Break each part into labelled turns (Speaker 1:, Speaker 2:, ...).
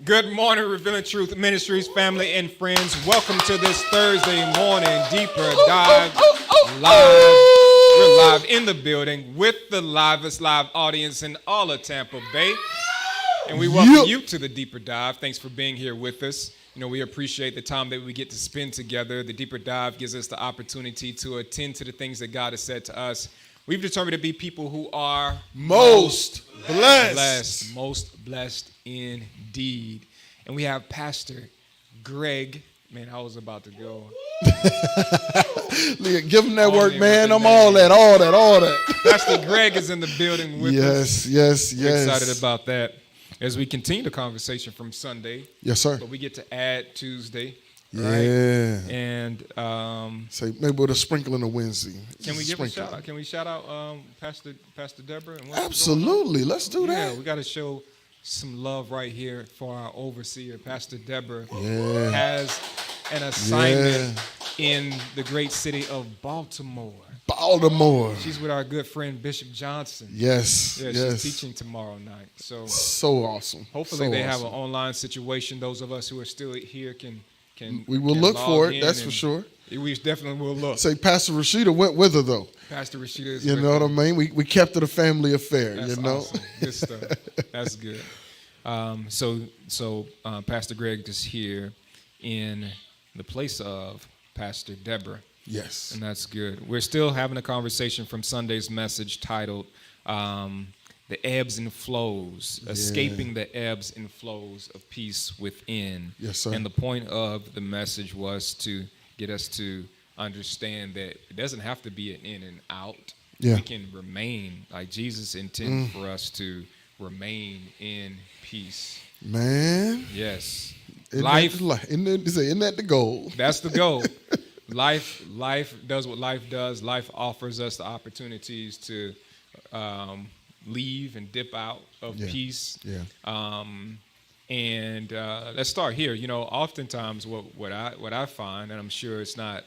Speaker 1: Good morning, Revealing Truth Ministries, family and friends. Welcome to this Thursday morning Deeper Dive live. We're live in the building with the livest live audience in all of Tampa Bay. And we welcome you to the Deeper Dive. Thanks for being here with us. You know, we appreciate the time that we get to spend together. The Deeper Dive gives us the opportunity to attend to the things that God has said to us. We've determined to be people who are
Speaker 2: most blessed.
Speaker 1: Most blessed indeed. And we have Pastor Greg. Man, I was about to go.
Speaker 2: Give him that work, man. I'm all that.
Speaker 1: Pastor Greg is in the building with us.
Speaker 2: Yes.
Speaker 1: We're excited about that as we continue the conversation from Sunday.
Speaker 2: Yes, sir.
Speaker 1: But we get to add Tuesday.
Speaker 2: Yeah.
Speaker 1: Right? And
Speaker 2: say maybe with a sprinkling of Wednesday.
Speaker 1: Can we give a shout out? Can we shout out Pastor Deborah? And
Speaker 2: Absolutely. Let's do that.
Speaker 1: Yeah, we got to show some love right here for our overseer. Pastor Deborah has an assignment in the great city of Baltimore. She's with our good friend Bishop Johnson.
Speaker 2: Yes.
Speaker 1: She's teaching tomorrow night. So
Speaker 2: awesome.
Speaker 1: Hopefully they have an online situation. Those of us who are still here can
Speaker 2: we will look for it, that's for sure.
Speaker 1: We definitely will look.
Speaker 2: Say Pastor Rashida went with her though.
Speaker 1: Pastor Rashida is
Speaker 2: You know what I mean? We kept it a family affair,
Speaker 1: That's
Speaker 2: you know.
Speaker 1: Awesome. Good stuff. That's good. So Pastor Greg is here in the place of Pastor Deborah.
Speaker 2: Yes.
Speaker 1: And that's good. We're still having a conversation from Sunday's message titled The Ebbs and Flows, Escaping the Ebbs and Flows of Peace Within.
Speaker 2: Yes, sir.
Speaker 1: And the point of the message was to get us to understand that it doesn't have to be an in and out.
Speaker 2: Yeah.
Speaker 1: We can remain, like Jesus intended for us to remain in peace.
Speaker 2: Man.
Speaker 1: Yes.
Speaker 2: Isn't that the goal?
Speaker 1: That's the goal. Life does what life does. Life offers us the opportunities to leave and dip out of peace.
Speaker 2: Yeah.
Speaker 1: And let's start here. You know, oftentimes what I find, and I'm sure it's not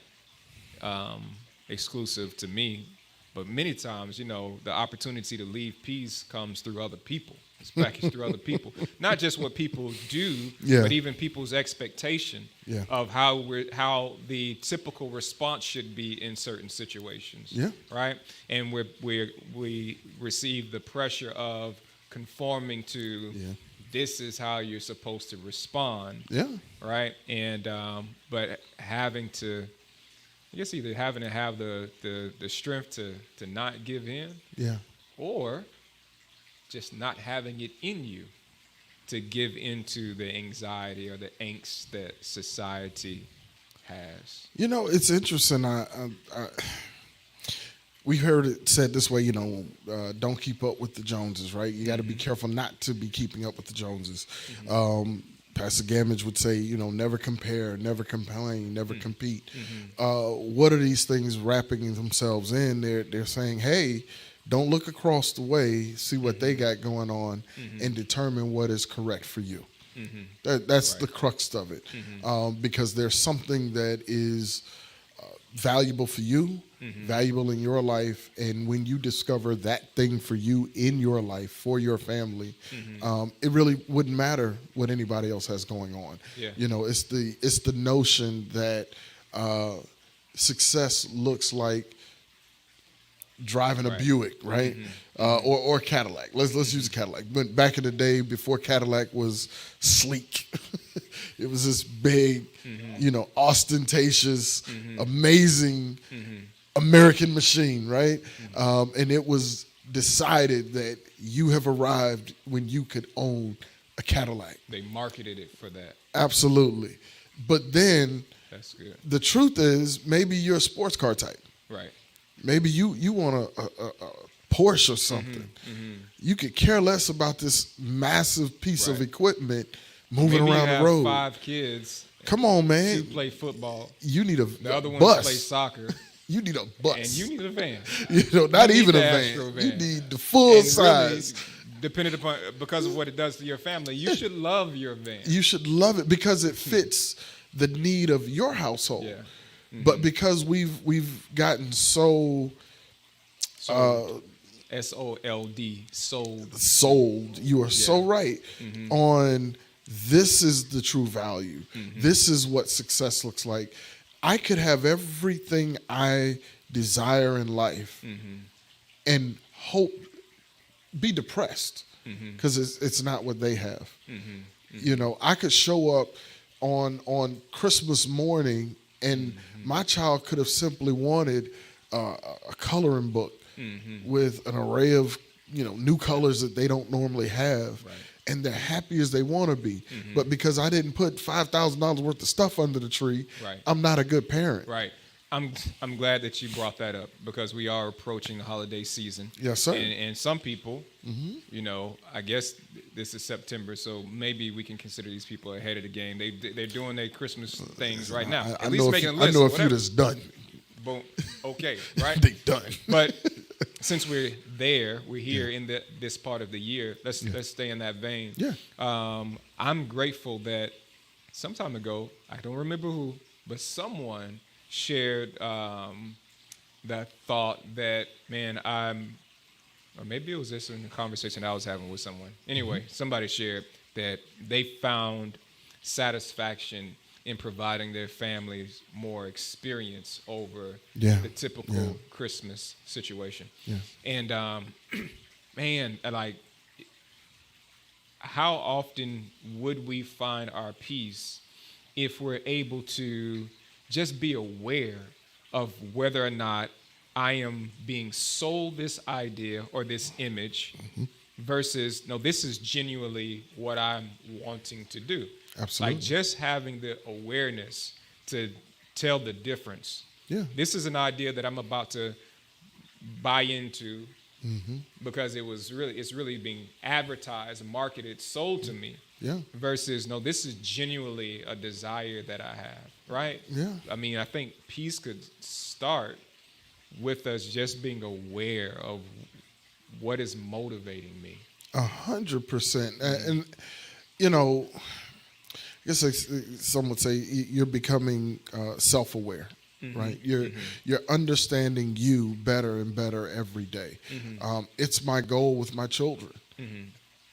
Speaker 1: exclusive to me, but many times, you know, the opportunity to leave peace comes through other people. It's packaged through other people. Not just what people do, but even people's expectation of how the typical response should be in certain situations.
Speaker 2: Yeah.
Speaker 1: Right? And we receive the pressure of conforming to this is how you're supposed to respond.
Speaker 2: Yeah.
Speaker 1: Right? And but having to have the strength to not give in.
Speaker 2: Yeah.
Speaker 1: Or just not having it in you to give into the anxiety or the angst that society has.
Speaker 2: You know, it's interesting. We heard it said this way, you know, don't keep up with the Joneses, right? You got to be careful not to be keeping up with the Joneses. Pastor Gamage would say, you know, never compare, never complain, never compete. What are these things wrapping themselves in? They're saying, hey, don't look across the way, see what they got going on, and determine what is correct for you. That's the crux of it. Because there's something that is valuable for you, valuable in your life, and when you discover that thing for you in your life, for your family, it really wouldn't matter what anybody else has going on.
Speaker 1: Yeah.
Speaker 2: You know, it's the notion that success looks like driving a Buick, right? Or Cadillac. Let's use a Cadillac. But back in the day, before Cadillac was sleek, it was this big, you know, ostentatious, amazing American machine, right? And it was decided that you have arrived when you could own a Cadillac.
Speaker 1: They marketed it for that.
Speaker 2: Absolutely. But then
Speaker 1: That's good.
Speaker 2: The truth is maybe you're a sports car type.
Speaker 1: Right.
Speaker 2: Maybe you want a Porsche or something. You could care less about this massive piece of equipment moving
Speaker 1: Maybe
Speaker 2: around
Speaker 1: you have
Speaker 2: the road.
Speaker 1: 5 kids.
Speaker 2: Come on, man.
Speaker 1: 2 play football.
Speaker 2: You need
Speaker 1: The other one
Speaker 2: bus.
Speaker 1: play soccer.
Speaker 2: You need a bus.
Speaker 1: And you need a van.
Speaker 2: You know, not
Speaker 1: You need
Speaker 2: even a
Speaker 1: the
Speaker 2: van.
Speaker 1: Astro van.
Speaker 2: You need the full
Speaker 1: And
Speaker 2: size.
Speaker 1: really, depending upon because of what it does to your family, you should love your van.
Speaker 2: You should love it because it fits the need of your household.
Speaker 1: Yeah.
Speaker 2: But because we've gotten so
Speaker 1: SOLD, sold.
Speaker 2: sold, you are so right, on this is the true value. This is what success looks like. I could have everything I desire in life and hope be depressed because it's not what they have. You know, I could show up on Christmas morning and my child could have simply wanted a coloring book with an array of, you know, new colors that they don't normally have.
Speaker 1: Right.
Speaker 2: And they're happy as they want to be. But because I didn't put $5,000 worth of stuff under the tree,
Speaker 1: Right.
Speaker 2: I'm not a good parent.
Speaker 1: Right. I'm glad that you brought that up because we are approaching the holiday season.
Speaker 2: Yes, sir.
Speaker 1: And some people, you know, I guess this is September, so maybe we can consider these people ahead of the game. They're doing their Christmas things right now.
Speaker 2: I know a few that's done.
Speaker 1: Boom. Okay, right?
Speaker 2: They done.
Speaker 1: But since we're here in this part of the year, let's stay in that vein.
Speaker 2: Yeah.
Speaker 1: I'm grateful that some time ago, I don't remember who, but someone shared that thought that, man, or maybe it was this in the conversation I was having with someone. Anyway, somebody shared that they found satisfaction in providing their families more experience over the typical Christmas situation. Yeah. And man, like, how often would we find our peace if we're able to just be aware of whether or not I am being sold this idea or this image versus, no, this is genuinely what I'm wanting to do.
Speaker 2: Absolutely.
Speaker 1: Like just having the awareness to tell the difference.
Speaker 2: Yeah.
Speaker 1: This is an idea that I'm about to buy into because it's really being advertised, marketed, sold to me.
Speaker 2: Yeah.
Speaker 1: Versus, no, this is genuinely a desire that I have, right?
Speaker 2: Yeah.
Speaker 1: I mean, I think peace could start with us just being aware of what is motivating me.
Speaker 2: 100%. And you know, I guess some would say you're becoming self-aware, right? You're understanding you better and better every day. It's my goal with my children.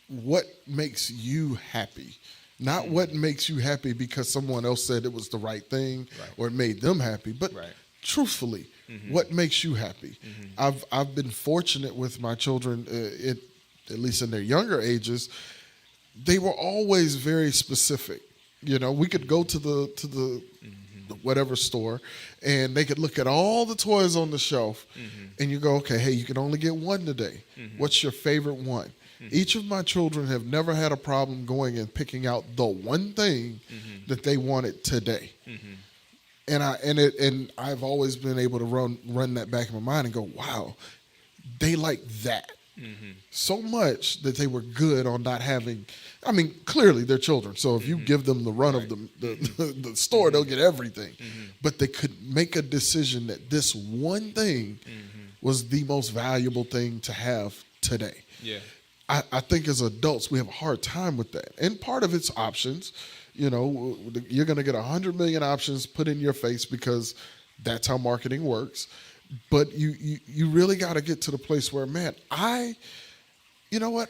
Speaker 2: What makes you happy? Not what makes you happy because someone else said it was the right thing or it made them happy, but truthfully, what makes you happy? I've been fortunate with my children, at least in their younger ages. They were always very specific. You know, we could go to the whatever store, and they could look at all the toys on the shelf, and you go, okay, hey, you can only get one today. What's your favorite one? Each of my children have never had a problem going and picking out the one thing that they wanted today. And I've always been able to run that back in my mind and go, wow, they like that. So much that they were good on not having. I mean, clearly they're children, so if you give them the run of the store, they'll get everything. But they could make a decision that this one thing was the most valuable thing to have today.
Speaker 1: Yeah.
Speaker 2: I think as adults we have a hard time with that, and part of it's options. You know, you're going to get 100 million options put in your face because that's how marketing works. But you really got to get to the place where, man, you know what?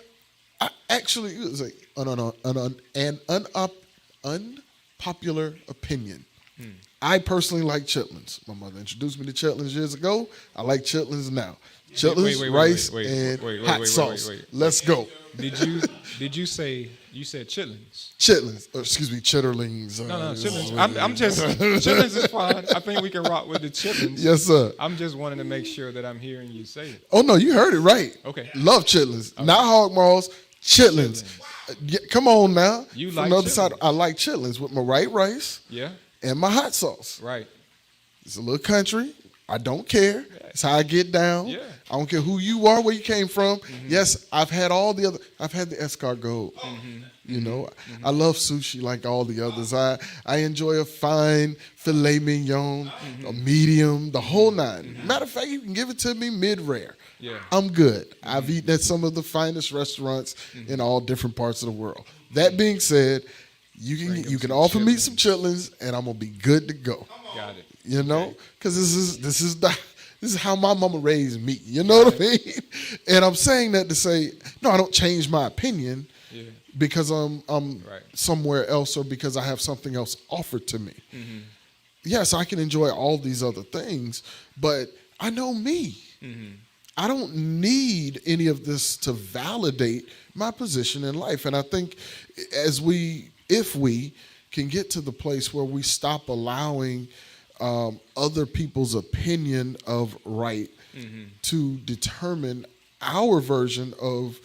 Speaker 2: I actually, it was like an unpopular opinion. I personally like chitlins. My mother introduced me to chitlins years ago. I like chitlins now. Chitlins, rice, and hot sauce. Let's go.
Speaker 1: Did you say you said chitlins?
Speaker 2: Chitlins, excuse me, chitterlings.
Speaker 1: No, chitlins. I'm just chitlins is fine. I think we can rock with the chitlins.
Speaker 2: Yes, sir.
Speaker 1: I'm just wanting to make sure that I'm hearing you say it.
Speaker 2: Oh no, you heard it right.
Speaker 1: Okay.
Speaker 2: Love chitlins, not hog maws. Chitlins. Come on now.
Speaker 1: You
Speaker 2: From
Speaker 1: like
Speaker 2: the other
Speaker 1: chitlins.
Speaker 2: side, I like chitlins with my white rice.
Speaker 1: Yeah.
Speaker 2: And my hot sauce.
Speaker 1: Right.
Speaker 2: It's a little country. I don't care. It's how I get down.
Speaker 1: Yeah.
Speaker 2: I don't care who you are, where you came from. Yes, I've had the escargot. You know, I love sushi like all the others. I enjoy a fine filet mignon, a medium, the whole nine. Matter of fact, you can give it to me mid-rare.
Speaker 1: Yeah.
Speaker 2: I'm good. I've eaten at some of the finest restaurants in all different parts of the world. That being said, you can offer me some chitlins, and I'm gonna be good to go.
Speaker 1: Got it.
Speaker 2: You know, because this is how my mama raised me. You know what I mean? And I'm saying that to say, no, I don't change my opinion. because I'm
Speaker 1: Right.
Speaker 2: somewhere else or because I have something else offered to me.
Speaker 1: Mm-hmm.
Speaker 2: Yes, I can enjoy all these other things, but I know me.
Speaker 1: Mm-hmm.
Speaker 2: I don't need any of this to validate my position in life. And I think if we can get to the place where we stop allowing other people's opinion of right to determine our version of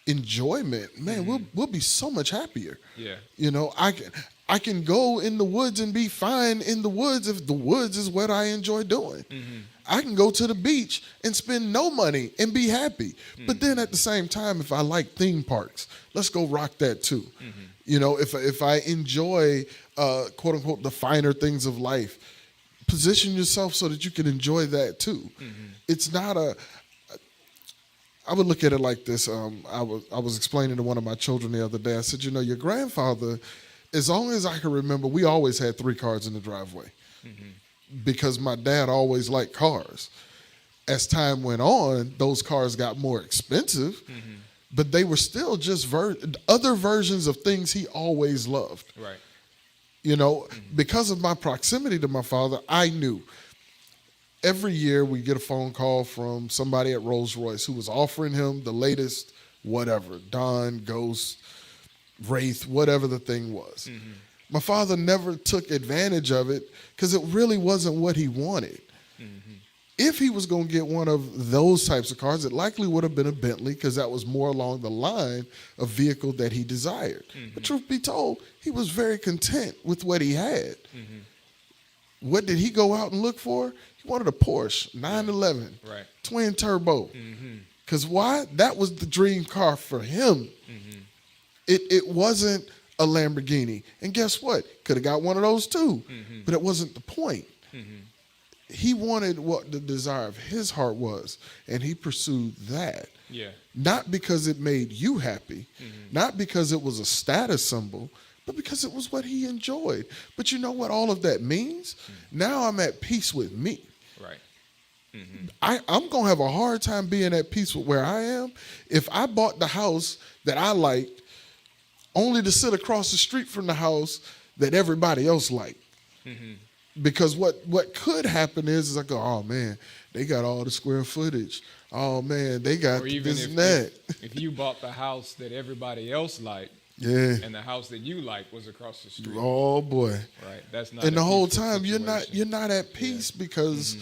Speaker 2: enjoyment, man, we'll be so much happier.
Speaker 1: Yeah.
Speaker 2: You know, I can go in the woods and be fine in the woods if the woods is what I enjoy doing. I can go to the beach and spend no money and be happy. But then at the same time, if I like theme parks, let's go rock that too. You know, if I enjoy quote unquote the finer things of life, position yourself so that you can enjoy that too. It's not I would look at it like this. I was explaining to one of my children the other day. I said, you know, your grandfather, as long as I can remember, we always had 3 cars in the driveway because my dad always liked cars. As time went on, those cars got more expensive, but they were still just other versions of things he always loved.
Speaker 1: Right.
Speaker 2: You know, because of my proximity to my father, I knew. Every year we get a phone call from somebody at Rolls-Royce who was offering him the latest whatever, Dawn, Ghost, Wraith, whatever the thing was. My father never took advantage of it because it really wasn't what he wanted. If he was going to get one of those types of cars, it likely would have been a Bentley because that was more along the line of vehicle that he desired. But truth be told, he was very content with what he had. What did he go out and look for? He wanted a Porsche 911,
Speaker 1: Right.
Speaker 2: twin turbo. Because why? That was the dream car for him. It wasn't a Lamborghini. And guess what? Could have got one of those too. But it wasn't the point. He wanted what the desire of his heart was, and he pursued that.
Speaker 1: Yeah.
Speaker 2: Not because it made you happy, not because it was a status symbol, but because it was what he enjoyed. But you know what all of that means? Now I'm at peace with me.
Speaker 1: Right.
Speaker 2: I'm going to have a hard time being at peace with where I am if I bought the house that I liked only to sit across the street from the house that everybody else liked. Because what could happen is I go, oh, man, they got all the square footage. Oh, man, they got
Speaker 1: Or even
Speaker 2: this and that.
Speaker 1: if you bought the house that everybody else liked,
Speaker 2: Yeah.
Speaker 1: and the house that you liked was across the street.
Speaker 2: Oh, boy.
Speaker 1: Right. That's not.
Speaker 2: And
Speaker 1: a
Speaker 2: the whole
Speaker 1: peaceful
Speaker 2: time
Speaker 1: situation.
Speaker 2: you're not at peace because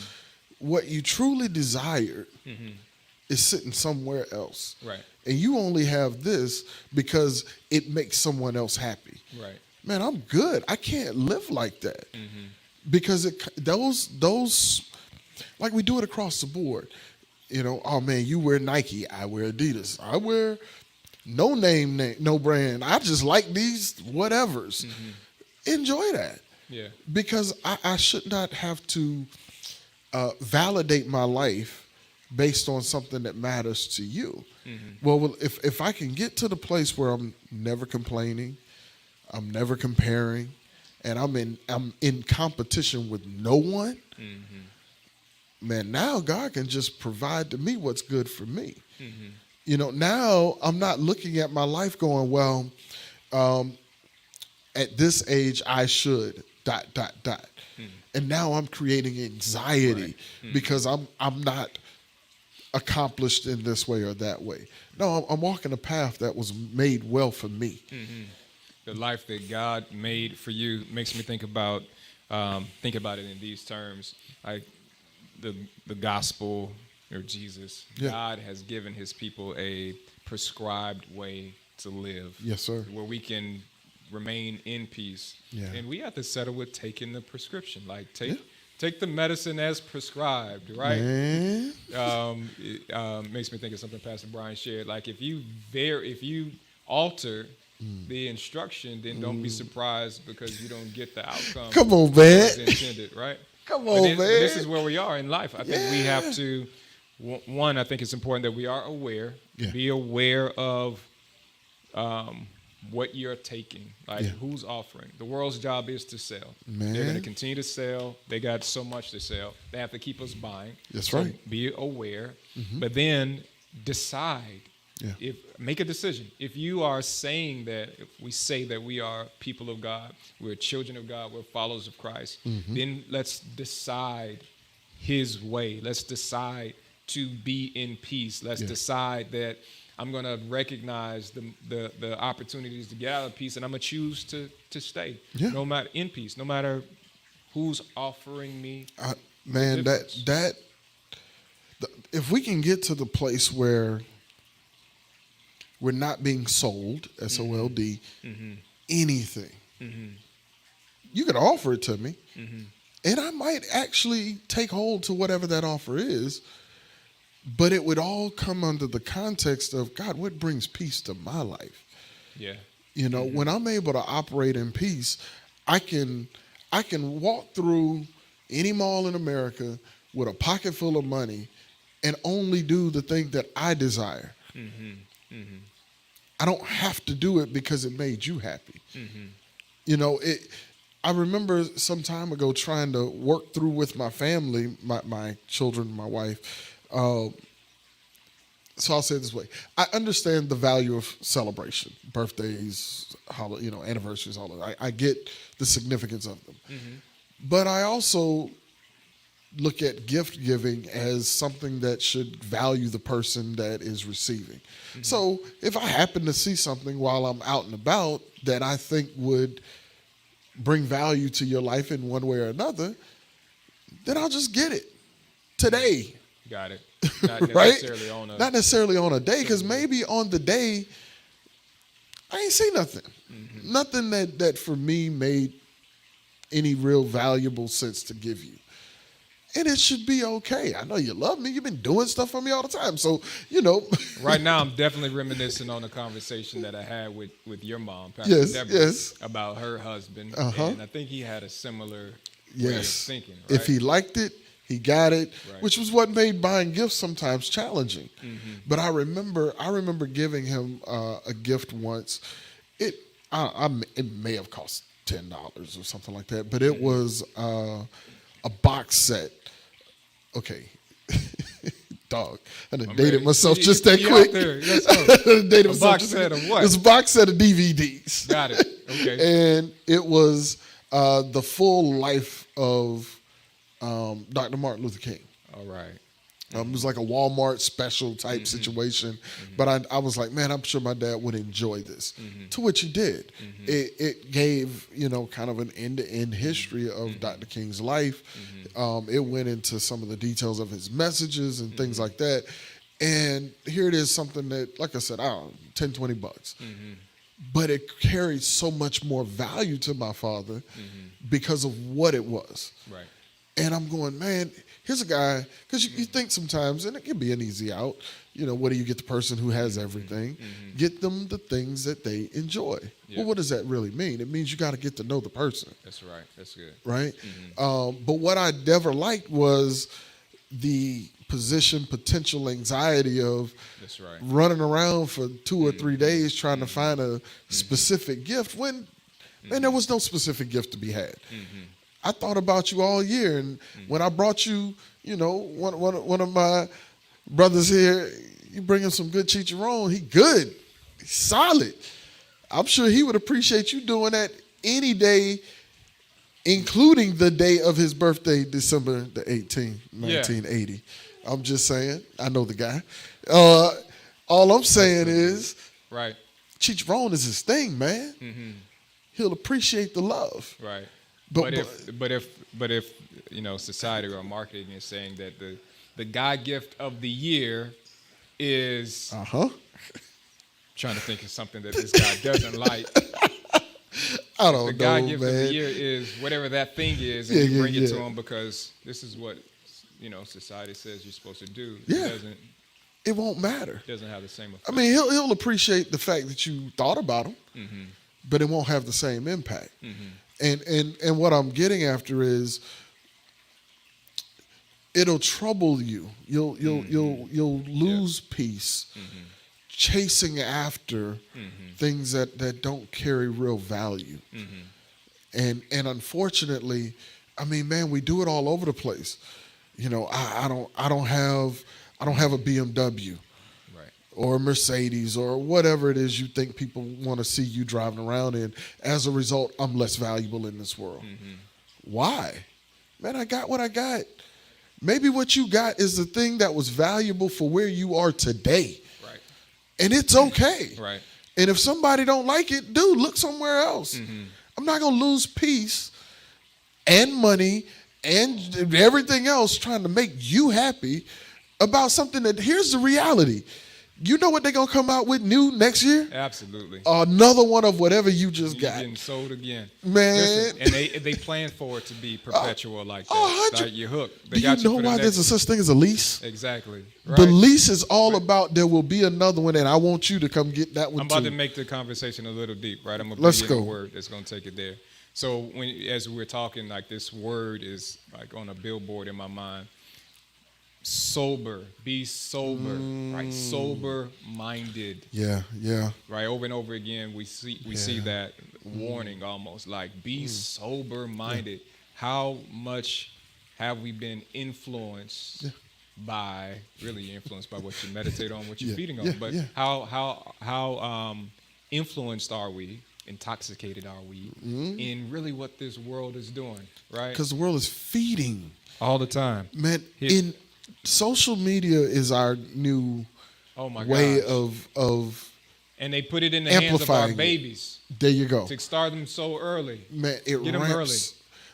Speaker 2: what you truly desired is sitting somewhere else.
Speaker 1: Right.
Speaker 2: And you only have this because it makes someone else happy.
Speaker 1: Right.
Speaker 2: Man, I'm good. I can't live like that. Because those like we do it across the board. You know, oh man, you wear Nike, I wear Adidas. I wear no name, no brand. I just like these whatevers. Enjoy that.
Speaker 1: Yeah.
Speaker 2: Because I should not have to validate my life based on something that matters to you. Well, if I can get to the place where I'm never complaining, I'm never comparing, and I'm in competition with no one, man, now God can just provide to me what's good for me. You know, now I'm not looking at my life going, well, at this age I should ... And now I'm creating anxiety because I'm not accomplished in this way or that way. No, I'm walking a path that was made well for me.
Speaker 1: The life that God made for you makes me think about it in these terms. The gospel or Jesus.
Speaker 2: Yeah.
Speaker 1: God has given his people a prescribed way to live.
Speaker 2: Yes, sir.
Speaker 1: Where we can remain in peace.
Speaker 2: Yeah.
Speaker 1: And we have to settle with taking the prescription. Like take the medicine as prescribed, right?
Speaker 2: Man.
Speaker 1: It makes me think of something Pastor Brian shared. Like if you alter the instruction, then don't be surprised because you don't get the outcome.
Speaker 2: Come on, man.
Speaker 1: that was intended, right?
Speaker 2: Come on, man.
Speaker 1: This is where we are in life. I think we have to. One, I think it's important that we are aware.
Speaker 2: Yeah.
Speaker 1: Be aware of what you're taking, like who's offering. The world's job is to sell.
Speaker 2: Man.
Speaker 1: They're going to continue to sell. They got so much to sell. They have to keep us buying.
Speaker 2: That's
Speaker 1: So
Speaker 2: right.
Speaker 1: be aware, but then decide
Speaker 2: Yeah.
Speaker 1: Make a decision. If you are saying that, if we say that we are people of God, we're children of God, we're followers of Christ, then let's decide His way. Let's decide to be in peace. Let's decide that I'm going to recognize the opportunities to get out of peace, and I'm going to choose to stay, no matter in peace, no matter who's offering me.
Speaker 2: Man, if we can get to the place where we're not being sold, SOLD, anything, you could offer it to me, and I might actually take hold to whatever that offer is, but it would all come under the context of, God, what brings peace to my life?
Speaker 1: Yeah.
Speaker 2: You know, when I'm able to operate in peace, I can walk through any mall in America with a pocket full of money and only do the thing that I desire. I don't have to do it because it made you happy. You know, I remember some time ago trying to work through with my family, my children, my wife. So I'll say it this way. I understand the value of celebration, birthdays, anniversaries, all of that. I get the significance of them. But I also look at gift giving as something that should value the person that is receiving. So if I happen to see something while I'm out and about that I think would bring value to your life in one way or another, then I'll just get it today.
Speaker 1: Got it. Not
Speaker 2: right?
Speaker 1: necessarily on a,
Speaker 2: Not necessarily on a day, because maybe on the day I ain't see nothing. Nothing that for me made any real valuable sense to give you. And it should be okay. I know you love me. You've been doing stuff for me all the time. So,
Speaker 1: Right now, I'm definitely reminiscing on a conversation that I had with your mom, Pastor Deborah, about her husband. And I think he had a similar way of thinking. Right?
Speaker 2: If he liked it, he got it, which was what made buying gifts sometimes challenging. But I remember giving him a gift once. It may have cost $10 or something like that, but it was a box set. Okay. Dog. I done dated myself just that quick. Dated myself
Speaker 1: box set of what?
Speaker 2: It was a box set of DVDs.
Speaker 1: Got it. Okay.
Speaker 2: And it was the full life of Dr. Martin Luther King.
Speaker 1: All right.
Speaker 2: It was like a Walmart special type situation. But I was like, man, I'm sure my dad would enjoy this. To which he did. It gave, kind of an end-to-end history of Dr. King's life. It went into some of the details of his messages and things like that. And here it is, something that, like I said, I don't know, 10, 20 bucks. But it carried so much more value to my father because of what it was.
Speaker 1: Right.
Speaker 2: And I'm going, man, here's a guy, because you think sometimes, and it can be an easy out, what do you get the person who has everything? Get them the things that they enjoy. Well, what does that really mean? It means you got to get to know the person.
Speaker 1: That's right. That's good.
Speaker 2: Right? But what I never liked was the potential anxiety of running around for 2 or 3 days trying to find a specific gift when, man, there was no specific gift to be had. I thought about you all year, and when I brought you, one of my brothers here, you bring him some good chicharron. He good, he's solid. I'm sure he would appreciate you doing that any day, including the day of his birthday, December the 18th, 1980. I'm just saying, I know the guy. All I'm saying is, chicharron is his thing, man. He'll appreciate the love.
Speaker 1: Right. But if society or marketing is saying that the God gift of the year is trying to think of something that this guy doesn't like.
Speaker 2: I don't know,
Speaker 1: the God gift of the year is whatever that thing is, and you bring it to him because this is what society says you're supposed to do.
Speaker 2: It won't matter.
Speaker 1: It doesn't have the same effect.
Speaker 2: I mean, he'll appreciate the fact that you thought about him, but it won't have the same impact. And what I'm getting after is it'll trouble you. You'll lose peace chasing after things that don't carry real value. And unfortunately, I mean, man, we do it all over the place. I don't have a BMW. or a Mercedes or whatever it is you think people want to see you driving around in. As a result, I'm less valuable in this world. Why? Man, I got what I got. Maybe what you got is the thing that was valuable for where you are today.
Speaker 1: Right.
Speaker 2: And it's okay.
Speaker 1: Right.
Speaker 2: And if somebody don't like it, dude, look somewhere else. I'm not going to lose peace and money and everything else trying to make you happy about something that, here's the reality. You know what they're going to come out with new next year?
Speaker 1: Absolutely.
Speaker 2: Another one of whatever you just
Speaker 1: You're
Speaker 2: got.
Speaker 1: getting sold again.
Speaker 2: Man.
Speaker 1: Listen, and they plan for it to be perpetual like that. Like you're hooked. They
Speaker 2: Do
Speaker 1: got
Speaker 2: you know
Speaker 1: for the
Speaker 2: why
Speaker 1: next-
Speaker 2: there's a such thing as a lease?
Speaker 1: Exactly. Right.
Speaker 2: The lease is all about there will be another one, and I want you to come get that one
Speaker 1: I'm about
Speaker 2: too.
Speaker 1: to make the conversation a little deep, right? I'm going
Speaker 2: Let's
Speaker 1: to bring in
Speaker 2: go.
Speaker 1: a word that's going to take it there. So as we're talking, like this word is like on a billboard in my mind. Sober, be sober, right? Sober-minded.
Speaker 2: Yeah.
Speaker 1: Right, over and over again, we see that warning almost like be sober-minded. How much have we been influenced by what you meditate on, what you're feeding on? But how influenced are we? Intoxicated are we in really what this world is doing? Right,
Speaker 2: Because the world is feeding
Speaker 1: all the time.
Speaker 2: Man, in social media is our new way of
Speaker 1: and they put it in the hands of our
Speaker 2: amplifying
Speaker 1: babies.
Speaker 2: There you go.
Speaker 1: To start them so early.
Speaker 2: Man, it
Speaker 1: Get them
Speaker 2: ramps.
Speaker 1: early.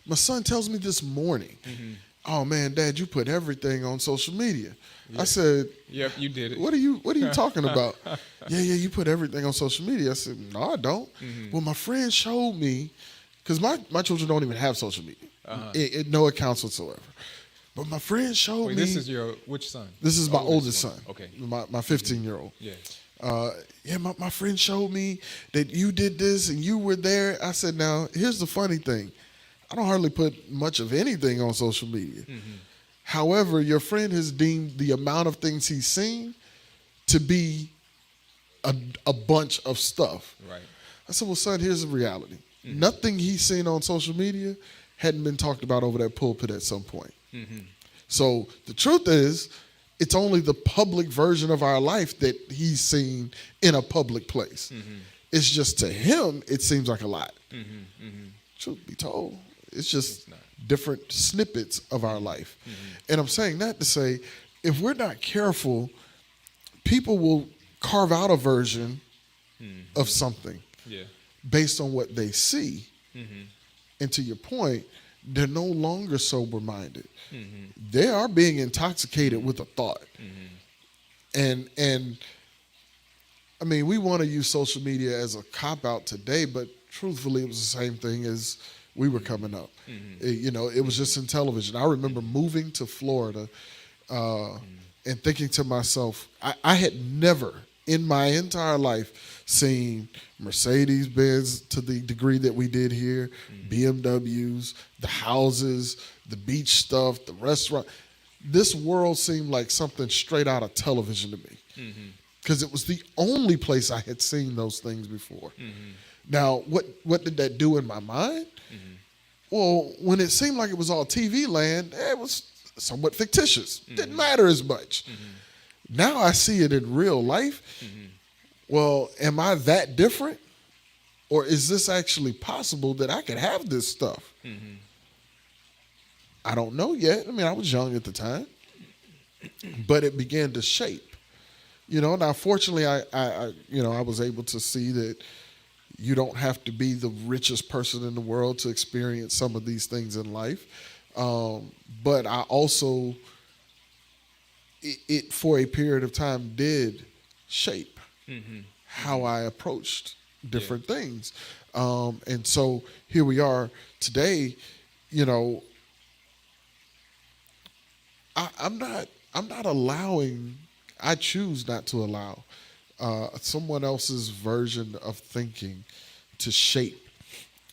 Speaker 2: My son tells me this morning, "Oh man, Dad, you put everything on social media." I said,
Speaker 1: "Yep, you did it."
Speaker 2: What are you talking about? Yeah, you put everything on social media. I said, "No, I don't." Well, my friend showed me, because my children don't even have social media, no accounts whatsoever. But my friend showed me.
Speaker 1: This is which son?
Speaker 2: This is my oldest son.
Speaker 1: Okay.
Speaker 2: My 15-year-old.
Speaker 1: Yeah.
Speaker 2: My friend showed me that you did this and you were there. I said, now, here's the funny thing. I don't hardly put much of anything on social media. However, your friend has deemed the amount of things he's seen to be a bunch of stuff.
Speaker 1: Right.
Speaker 2: I said, well, son, here's the reality. Nothing he's seen on social media hadn't been talked about over that pulpit at some point. So the truth is, it's only the public version of our life that he's seen in a public place. It's just to him, it seems like a lot. Truth be told, it's just different snippets of our life. And I'm saying that to say, if we're not careful, people will carve out a version of something based on what they see. And to your point, they're no longer sober-minded. They are being intoxicated with a thought. And I mean, we want to use social media as a cop-out today, but truthfully, it was the same thing as we were coming up. It was just in television. I remember moving to Florida and thinking to myself, I had never in my entire life seen Mercedes-Benz to the degree that we did here, BMWs, the houses, the beach stuff, the restaurant. This world seemed like something straight out of television to me, because it was the only place I had seen those things before. Now, what did that do in my mind? Well, when it seemed like it was all TV land, it was somewhat fictitious. Didn't matter as much. Now I see it in real life. Well, am I that different? Or is this actually possible that I could have this stuff? I don't know yet. I mean, I was young at the time. But it began to shape. Now fortunately I was able to see that you don't have to be the richest person in the world to experience some of these things in life. But I also, it for a period of time did shape how I approached different things. And so here we are today, I'm not allowing, I choose not to allow someone else's version of thinking to shape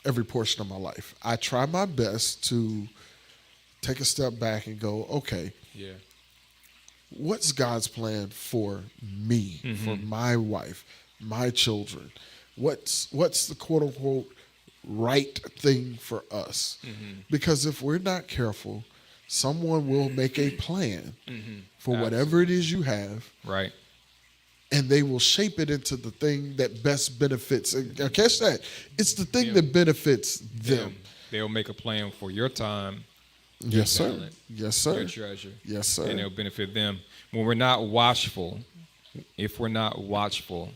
Speaker 2: every portion of my life. I try my best to take a step back and go, okay, what's God's plan for me, for my wife, my children? What's the quote unquote right thing for us? Because if we're not careful, someone will make a plan for whatever it is you have.
Speaker 1: Right.
Speaker 2: and they will shape it into the thing that best benefits. Now catch that. It's the thing
Speaker 1: Them.
Speaker 2: that benefits them.
Speaker 1: They'll make a plan for your time,
Speaker 2: Yes, sir.
Speaker 1: talent,
Speaker 2: Yes, sir.
Speaker 1: your treasure.
Speaker 2: Yes, sir.
Speaker 1: And it'll benefit them. When we're not watchful, if we're not watchful,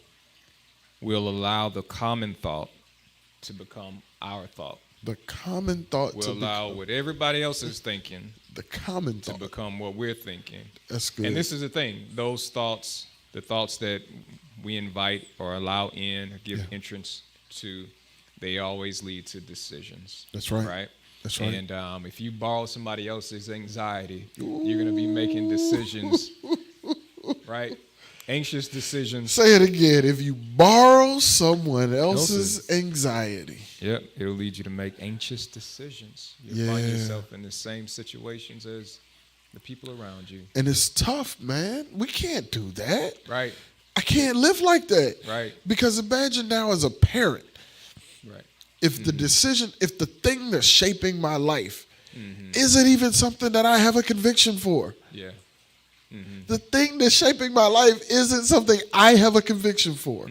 Speaker 1: we'll allow the common thought to become our thought.
Speaker 2: The common thought
Speaker 1: We'll allow what everybody else is thinking
Speaker 2: the common
Speaker 1: to
Speaker 2: thought.
Speaker 1: become what we're thinking.
Speaker 2: That's good.
Speaker 1: And this is the thing. Those thoughts, the thoughts that we invite or allow in or give entrance to, they always lead to decisions.
Speaker 2: That's right.
Speaker 1: Right?
Speaker 2: That's right.
Speaker 1: And if you borrow somebody else's anxiety, you're going to be making decisions, right? Anxious decisions.
Speaker 2: Say it again. If you borrow someone else's anxiety.
Speaker 1: Yep, it'll lead you to make anxious decisions. You'll find yourself in the same situations as the people around you.
Speaker 2: And it's tough, man. We can't do that.
Speaker 1: Right.
Speaker 2: I can't live like that.
Speaker 1: Right.
Speaker 2: Because imagine now as a parent,
Speaker 1: Right.
Speaker 2: if the decision, if the thing that's shaping my life isn't even something that I have a conviction for.
Speaker 1: Yeah.
Speaker 2: The thing that's shaping my life isn't something I have a conviction for.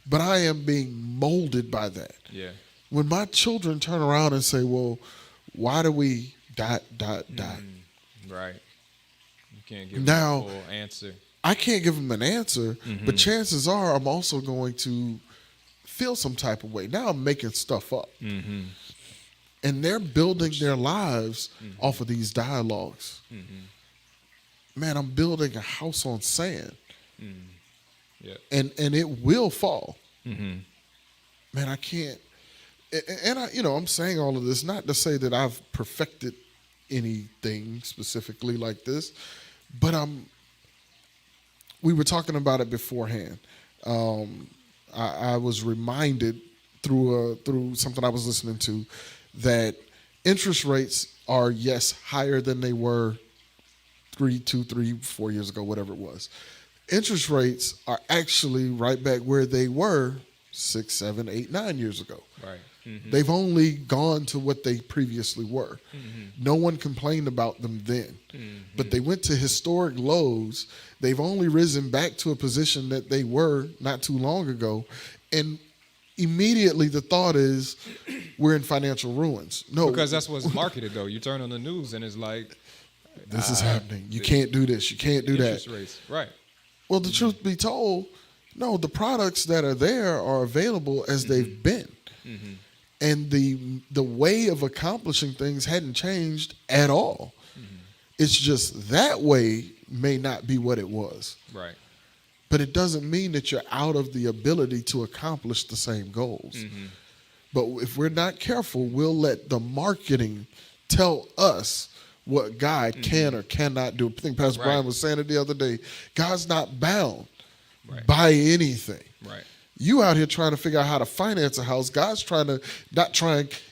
Speaker 2: But I am being molded by that.
Speaker 1: Yeah.
Speaker 2: When my children turn around and say, well, why do we ...
Speaker 1: Right. You can't give
Speaker 2: Now,
Speaker 1: them a full answer.
Speaker 2: I can't give them an answer, but chances are I'm also going to feel some type of way. Now I'm making stuff up. And they're building their lives off of these dialogues. Man, I'm building a house on sand.
Speaker 1: Yeah.
Speaker 2: And it will fall. Man, I can't. And I'm saying all of this not to say that I've perfected anything specifically like this, but we were talking about it beforehand. I was reminded through something I was listening to that interest rates are, yes, higher than they were 4 years ago, whatever it was. Interest rates are actually right back where they were 6, 7, 8, 9 years ago.
Speaker 1: Right.
Speaker 2: They've only gone to what they previously were. No one complained about them then. But they went to historic lows. They've only risen back to a position that they were not too long ago. And immediately the thought is, we're in financial ruins. No.
Speaker 1: Because that's what's marketed, though. You turn on the news and it's like,
Speaker 2: this is happening. You can't do this. You can't do that.
Speaker 1: interest rates. Right.
Speaker 2: Well, the truth be told, no, the products that are there are available as they've been. And the way of accomplishing things hadn't changed at all. It's just that way may not be what it was.
Speaker 1: Right.
Speaker 2: But it doesn't mean that you're out of the ability to accomplish the same goals. But if we're not careful, we'll let the marketing tell us what God can or cannot do. I think Pastor Brian was saying it the other day. God's not bound by anything.
Speaker 1: Right.
Speaker 2: You out here trying to figure out how to finance a house. God's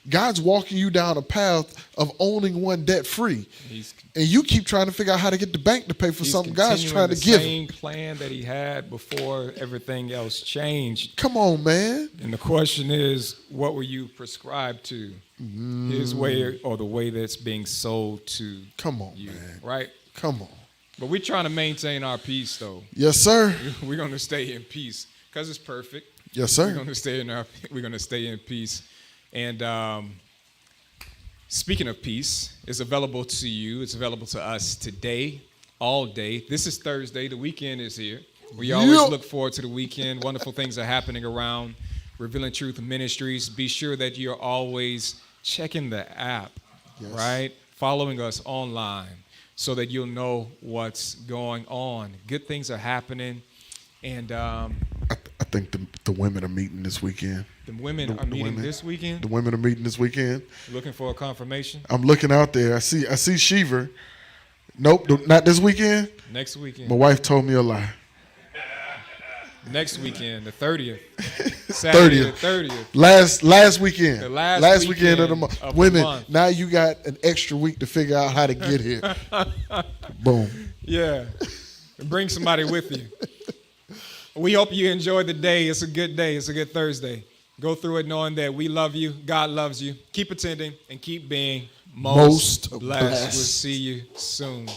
Speaker 2: God's walking you down a path of owning one debt free. And you keep trying to figure out how to get the bank to pay for something God's trying to give.
Speaker 1: The same plan that he had before everything else changed.
Speaker 2: Come on, man.
Speaker 1: And the question is, what were you prescribed to? His way or the way that's being sold to
Speaker 2: Come on,
Speaker 1: you,
Speaker 2: man.
Speaker 1: right?
Speaker 2: Come on.
Speaker 1: But we're trying to maintain our peace, though.
Speaker 2: Yes, sir.
Speaker 1: We're going to stay in peace because it's perfect.
Speaker 2: Yes, sir.
Speaker 1: We're going to stay in peace. And speaking of peace, it's available to you. It's available to us today, all day. This is Thursday. The weekend is here. We always look forward to the weekend. Wonderful things are happening around Revealing Truth Ministries. Be sure that you're always checking the app, right? Following us online so that you'll know what's going on. Good things are happening. And
Speaker 2: I think the women are meeting this weekend.
Speaker 1: The women are meeting this weekend?
Speaker 2: The women are meeting this weekend.
Speaker 1: Looking for a confirmation?
Speaker 2: I'm looking out there. I see Shiver. Nope, not this weekend.
Speaker 1: Next weekend.
Speaker 2: My wife told me a lie.
Speaker 1: Next weekend, the 30th. Saturday,
Speaker 2: 30th. Last weekend.
Speaker 1: The last
Speaker 2: weekend of the month.
Speaker 1: Of
Speaker 2: Women,
Speaker 1: the month.
Speaker 2: now you got an extra week to figure out how to get here. Boom.
Speaker 1: Yeah. Bring somebody with you. We hope you enjoy the day. It's a good day. It's a good Thursday. Go through it knowing that we love you. God loves you. Keep attending and keep being most blessed. We'll see you soon.